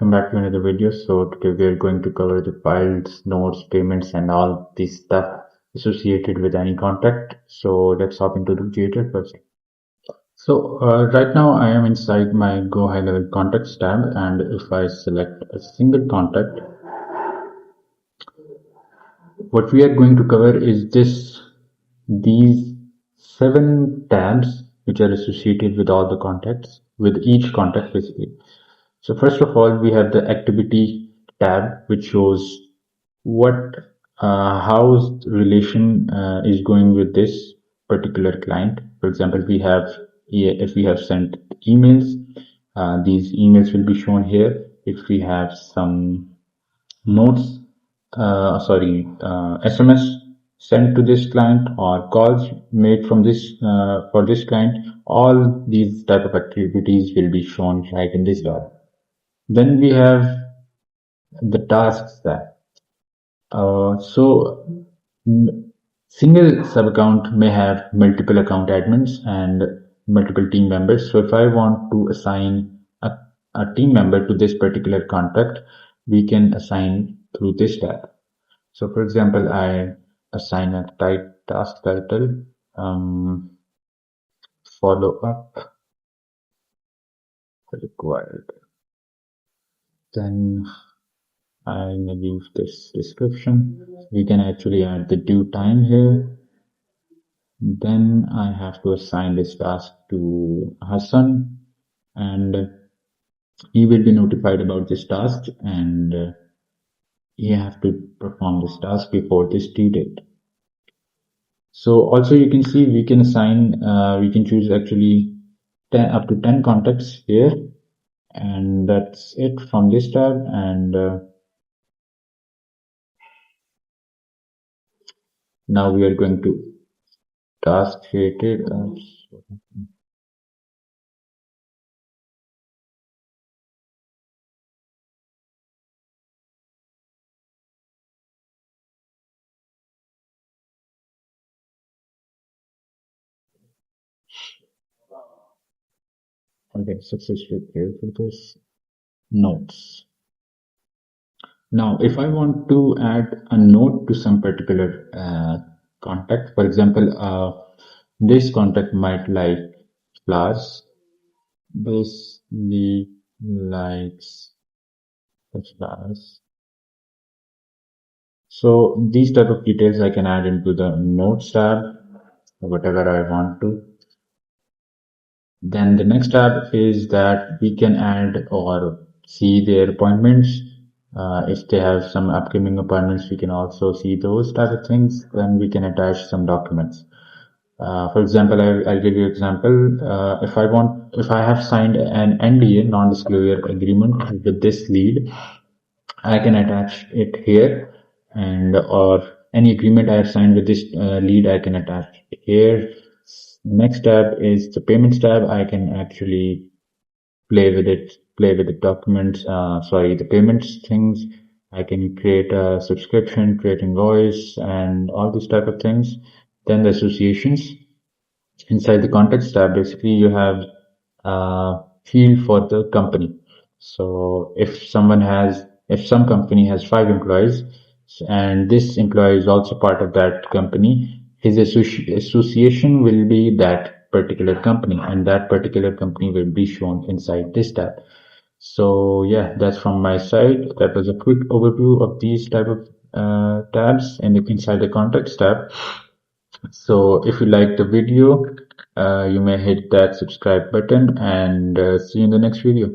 welcome back to another video. So today we are going to cover the files, notes, payments, and all this stuff associated with any contact. So let's hop into the GHL first. So right now I am inside my Go High Level Contacts tab, and if I select a single contact, what we are going to cover is these 7 tabs which are associated with all the contacts, with each contact basically. So first of all, we have the activity tab, which shows what how the relation is going with this particular client. For example, if we have sent emails, these emails will be shown here. If we have some notes, SMS sent to this client or calls made from this for this client, all these type of activities will be shown right in this tab. Then we have the tasks tab. Single sub account may have multiple account admins and multiple team members. So if I want to assign a team member to this particular contact, we can assign through this tab. So for example, I assign a task title, follow up required. Then I may leave this description. We can actually add the due time here. Then I have to assign this task to Hassan, and he will be notified about this task, and he have to perform this task before this due date. So also you can see we can assign, we can choose actually up to 10 contacts here, and that's it from this tab. And now we are going to task created. Okay, successfully created for this notes. Now, if I want to add a note to some particular contact, for example, this contact might like flowers. Basically likes flowers. So these type of details I can add into the notes tab, whatever I want to. Then the next tab is that we can add or see their appointments. If they have some upcoming appointments, we can also see those type of things. Then we can attach some documents. For example, I'll give you an example. If I have signed an NDA, non-disclosure agreement with this lead, I can attach it here, and or any agreement I have signed with this lead, I can attach here. Next tab is the payments tab. I can actually play with the documents, the payments things. I can create a subscription, create invoice, and all these type of things. Then the associations. Inside the contacts tab, basically you have a field for the company. So if some company has 5 employees, and this employee is also part of that company, his association will be that particular company, and that particular company will be shown inside this tab. So yeah, that's from my side. That was a quick overview of these type of tabs inside the contacts tab. So if you like the video, you may hit that subscribe button, and see you in the next video.